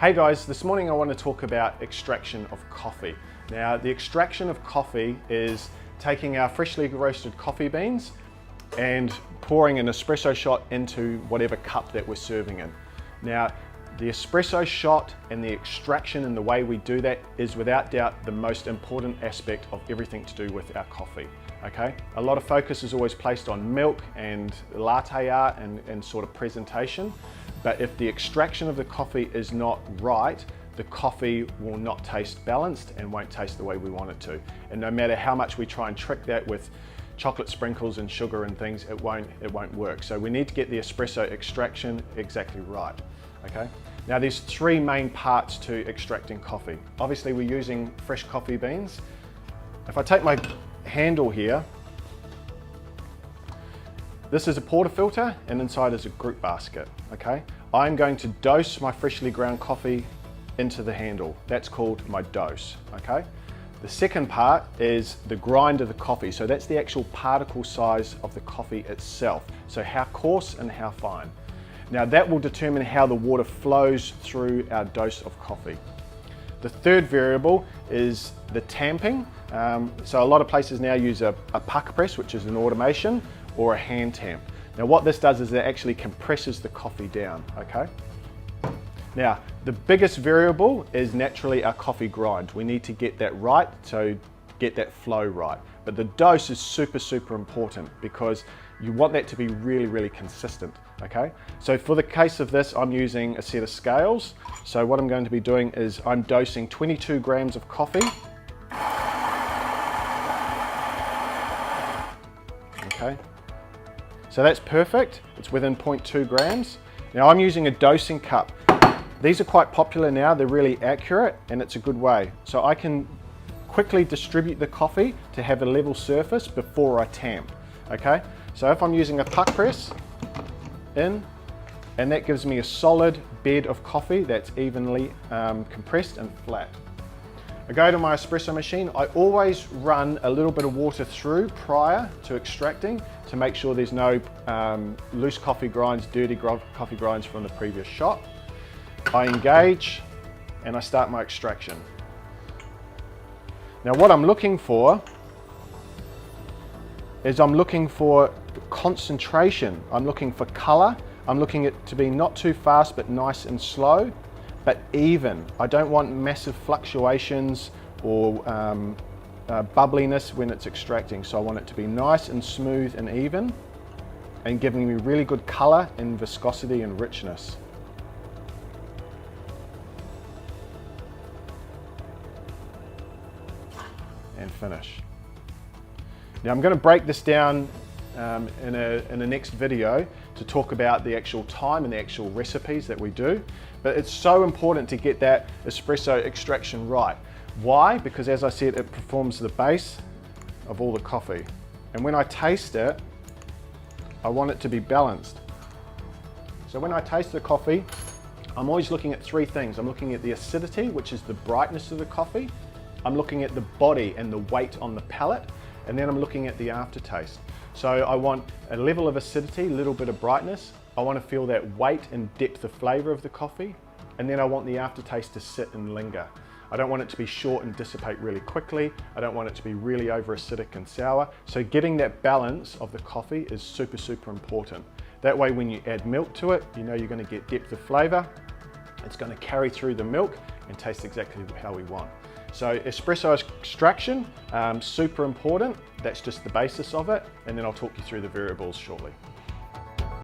Hey guys, this morning I want to talk about extraction of coffee. Now, the extraction of coffee is taking our freshly roasted coffee beans and pouring an espresso shot into whatever cup that we're serving in. Now, the espresso shot and the extraction and the way we do that is without doubt the most important aspect of everything to do with our coffee. Okay? A lot of focus is always placed on milk and latte art and sort of presentation. But if the extraction of the coffee is not right, the coffee will not taste balanced and won't taste the way we want it to. And no matter how much we try and trick that with chocolate sprinkles and sugar and things, it won't work. So we need to get the espresso extraction exactly right. Okay? Now there's three main parts to extracting coffee. Obviously we're using fresh coffee beans. If I take my handle here, this is a portafilter and inside is a group basket, okay? I'm going to dose my freshly ground coffee into the handle. That's called my dose, okay? The second part is the grind of the coffee. So that's the actual particle size of the coffee itself. So how coarse and how fine. Now that will determine how the water flows through our dose of coffee. The third variable is the tamping. So a lot of places now use a puck press, which is an automation, or a hand tamp. Now what this does is it actually compresses the coffee down, okay? Now, the biggest variable is naturally our coffee grind. We need to get that right, so get that flow right. But the dose is super important because you want that to be really consistent, okay? So for the case of this, I'm using a set of scales. So what I'm going to be doing is I'm dosing 22 grams of coffee. Okay. So that's perfect, it's within 0.2 grams. Now I'm using a dosing cup. These are quite popular now, they're really accurate and it's a good way. So I can quickly distribute the coffee to have a level surface before I tamp, okay? So if I'm using a puck press, in, and that gives me a solid bed of coffee that's evenly compressed and flat. I go to my espresso machine. I always run a little bit of water through prior to extracting to make sure there's no loose coffee grinds, dirty coffee grinds from the previous shot. I engage and I start my extraction. Now what I'm looking for is I'm looking for concentration. I'm looking for color. I'm looking it to be not too fast but nice and slow, but even. I don't want massive fluctuations or bubbliness when it's extracting. So I want it to be nice and smooth and even and giving me really good color and viscosity and richness. And finish. Now I'm going to break this down in a next video to talk about the actual time and the actual recipes that we do. But it's so important to get that espresso extraction right. Why? Because as I said, it performs the base of all the coffee. And when I taste it, I want it to be balanced. So when I taste the coffee, I'm always looking at three things. I'm looking at the acidity, which is the brightness of the coffee. I'm looking at the body and the weight on the palate. And then I'm looking at the aftertaste. So I want a level of acidity, a little bit of brightness. I want to feel that weight and depth of flavor of the coffee. And then I want the aftertaste to sit and linger. I don't want it to be short and dissipate really quickly. I don't want it to be really over acidic and sour. So getting that balance of the coffee is super important. That way when you add milk to it, you know you're going to get depth of flavor. It's going to carry through the milk and taste exactly how we want. So espresso extraction, super important. That's just the basis of it. And then I'll talk you through the variables shortly.